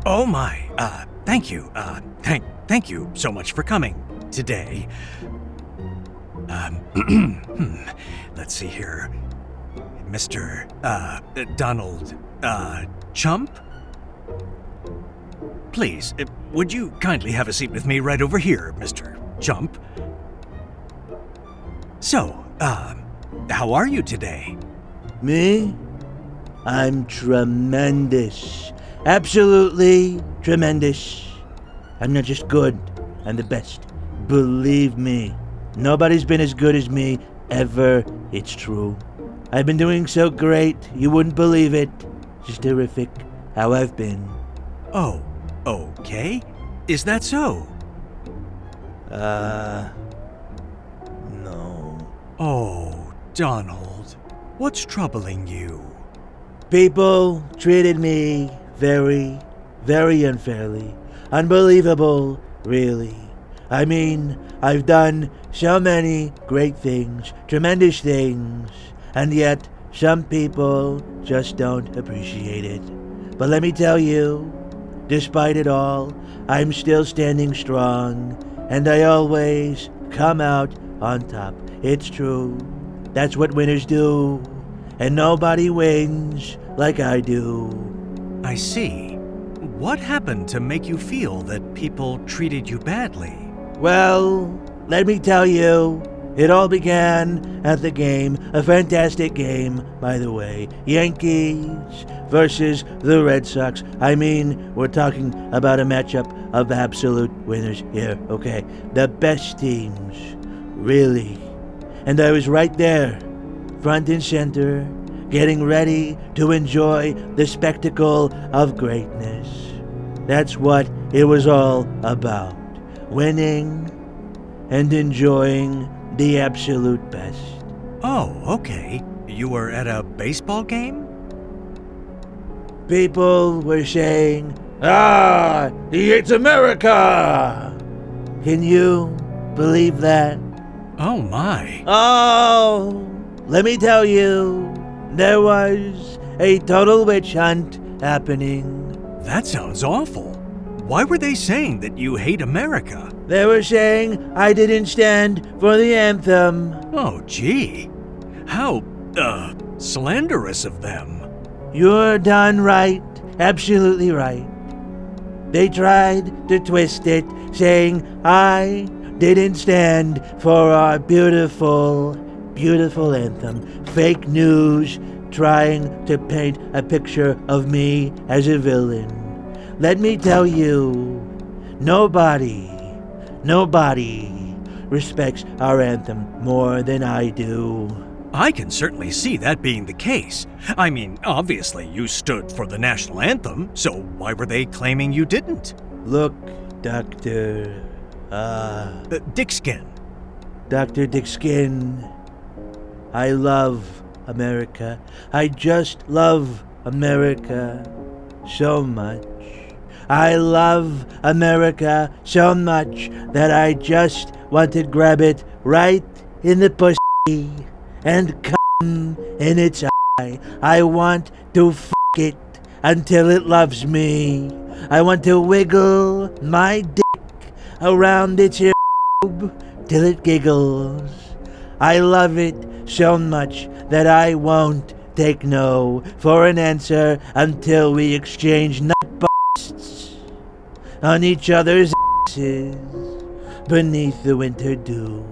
Oh my, thank you, thank you so much for coming today. Let's see here. Mr. Donald, Chump? Please, would you kindly have a seat with me right over here, Mr. Chump? So, how are you today? Me? I'm tremendous. Absolutely tremendous. I'm not just good, I'm the best. Believe me. Nobody's been as good as me ever. It's true. I've been doing so great, you wouldn't believe it. Just terrific how I've been. Oh, okay. Is that so? No. Oh, Donald, what's troubling you? People treated me very, very unfairly. Unbelievable, really. I mean, I've done so many great things, tremendous things, and yet some people just don't appreciate it. But let me tell you, despite it all, I'm still standing strong, and I always come out on top. It's true. That's what winners do, and nobody wins like I do. I see. What happened to make you feel that people treated you badly? Well, let me tell you, it all began at the game, a fantastic game, by the way. Yankees versus the Red Sox. I mean, we're talking about a matchup of absolute winners here, okay? The best teams, really. And I was right there, front and center, getting ready to enjoy the spectacle of greatness. That's what it was all about. Winning and enjoying the absolute best. Oh, okay. You were at a baseball game? People were saying, he hates America! Can you believe that? Oh my. Oh, let me tell you, there was a total witch hunt happening. That sounds awful. Why were they saying that you hate America? They were saying I didn't stand for the anthem. Oh, gee. How, slanderous of them. You're done right. Absolutely right. They tried to twist it, saying I didn't stand for our beautiful, beautiful anthem. Fake news, trying to paint a picture of me as a villain. Let me tell you, nobody respects our anthem more than I do. I can certainly see that being the case. I mean, obviously you stood for the national anthem, so why were they claiming you didn't? Look, Dr. Dickskin. Dr. Dickskin, I love America. I just love America so much. I love America so much that I just want to grab it right in the pussy and come in its eye. I want to f*** it until it loves me. I want to wiggle my dick around its earblobe till it giggles. I love it so much that I won't take no for an answer until we exchange nut busts on each other's asses beneath the winter dew,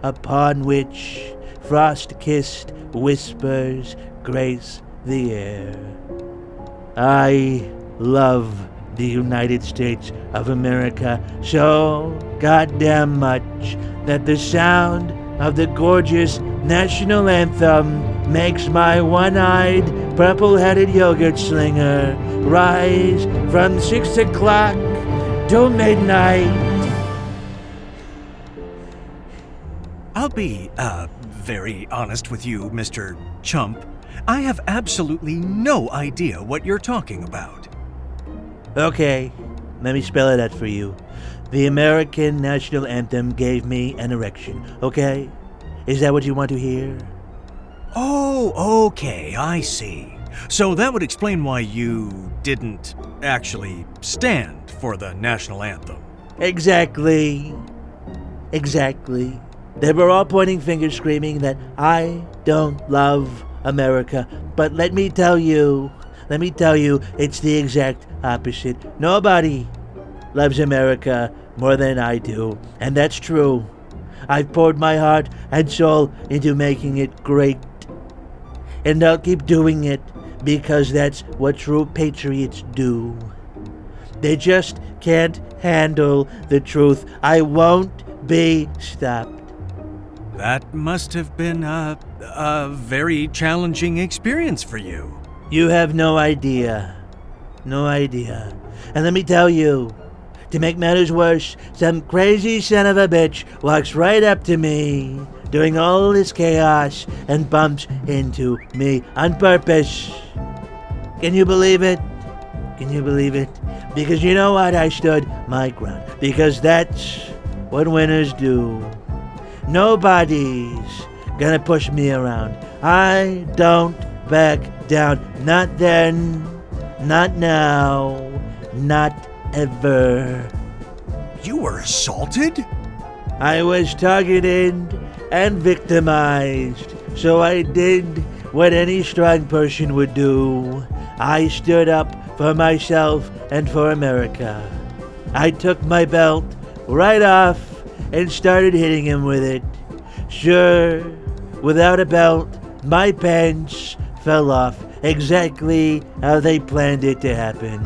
upon which frost-kissed whispers grace the air. I love the United States of America so goddamn much that the sound of the gorgeous national anthem makes my one-eyed, purple-headed yogurt slinger rise from 6 o'clock till midnight. I'll be, very honest with you, Mr. Chump. I have absolutely no idea what you're talking about. Okay, let me spell it out for you. The American national anthem gave me an erection, okay? Is that what you want to hear? Oh, okay, I see. So that would explain why you didn't actually stand for the national anthem. Exactly. They were all pointing fingers, screaming that I don't love America. But let me tell you, it's the exact opposite. Nobody loves America more than I do, and that's true. I've poured my heart and soul into making it great. And I'll keep doing it because that's what true patriots do. They just can't handle the truth. I won't be stopped. That must have been a very challenging experience for you. You have no idea. And let me tell you, to make matters worse, some crazy son of a bitch walks right up to me during all this chaos and bumps into me on purpose. Can you believe it? Because you know what? I stood my ground. Because that's what winners do. Nobody's gonna push me around. I don't back down. Not then, not now, not ever. You were assaulted? I was targeted and victimized, so I did what any strong person would do. I stood up for myself and for America. I took my belt right off and started hitting him with it. Sure, without a belt, my pants fell off exactly how they planned it to happen.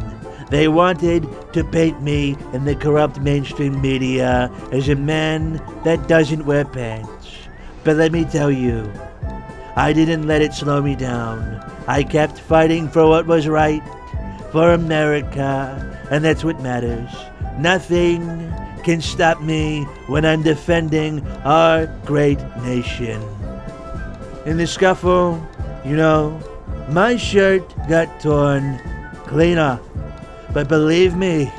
They wanted to paint me in the corrupt mainstream media as a man that doesn't wear pants. But let me tell you, I didn't let it slow me down. I kept fighting for what was right, for America, and that's what matters. Nothing can stop me when I'm defending our great nation. In the scuffle, my shirt got torn clean off. But believe me,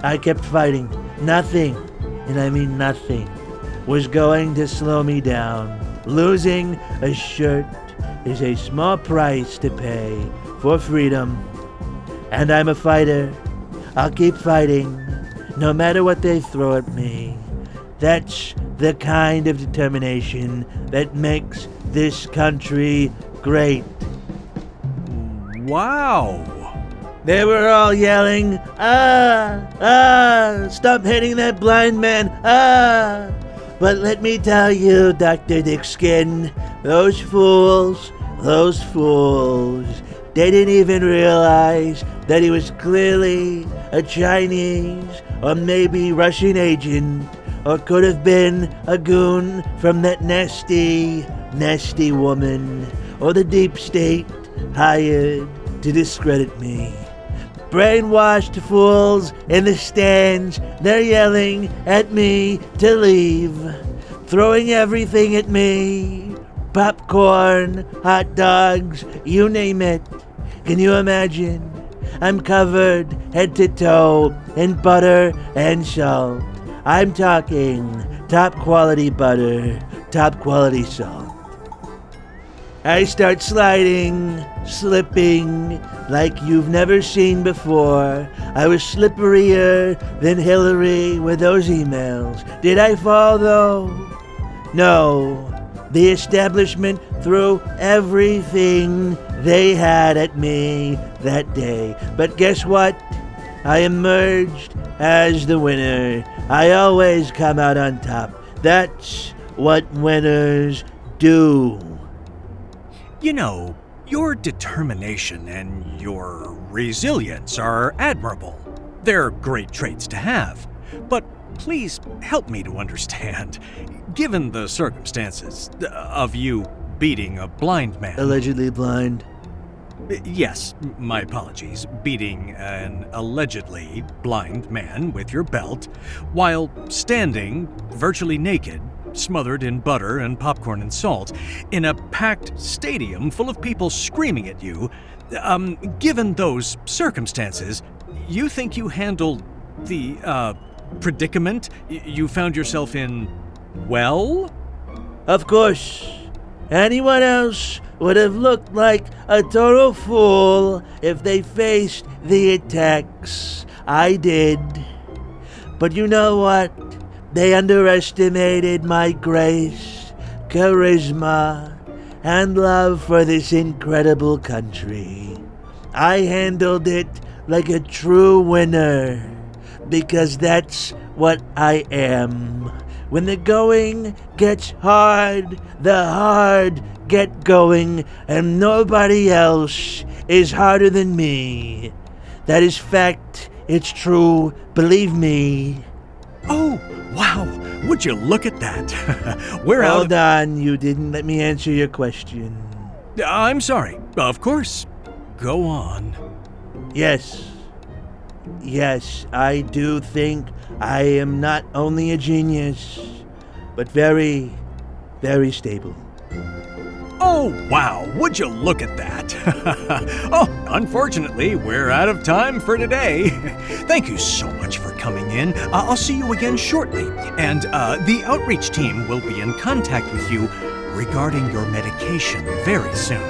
I kept fighting. Nothing, and I mean nothing, was going to slow me down. Losing a shirt is a small price to pay for freedom. And I'm a fighter. I'll keep fighting, no matter what they throw at me. That's the kind of determination that makes this country great. Wow. They were all yelling, stop hitting that blind man, But let me tell you, Dr. Dickskin, those fools, they didn't even realize that he was clearly a Chinese or maybe Russian agent, or could have been a goon from that nasty woman, or the deep state hired to discredit me. Brainwashed fools in the stands, they're yelling at me to leave, throwing everything at me. Popcorn, hot dogs, you name it. Can you imagine? I'm covered head to toe in butter and salt. I'm talking top quality butter, top quality salt. I start sliding, slipping, like you've never seen before. I was slipperier than Hillary with those emails. Did I fall, though? No. The establishment threw everything they had at me that day. But guess what? I emerged as the winner. I always come out on top. That's what winners do. Your determination and your resilience are admirable. They're great traits to have. But please help me to understand. Given the circumstances of you beating a blind man... Allegedly blind. Yes, my apologies. Beating an allegedly blind man with your belt while standing virtually naked, smothered in butter and popcorn and salt, in a packed stadium full of people screaming at you. Given those circumstances, you think you handled the, predicament you found yourself in well? Of course. Anyone else would have looked like a total fool if they faced the attacks. I did. But you know what? They underestimated my grace, charisma, and love for this incredible country. I handled it like a true winner, because that's what I am. When the going gets hard, the hard get going, and nobody else is harder than me. That is fact. It's true. Believe me. Oh, wow. Would you look at that? We're out. Hold on. You didn't let me answer your question. I'm sorry. Of course. Go on. Yes. Yes, I do think I am not only a genius, but very, very stable. Oh, wow. Would you look at that? Oh, unfortunately, we're out of time for today. Thank you so much for coming in. I'll see you again shortly. And the outreach team will be in contact with you regarding your medication very soon.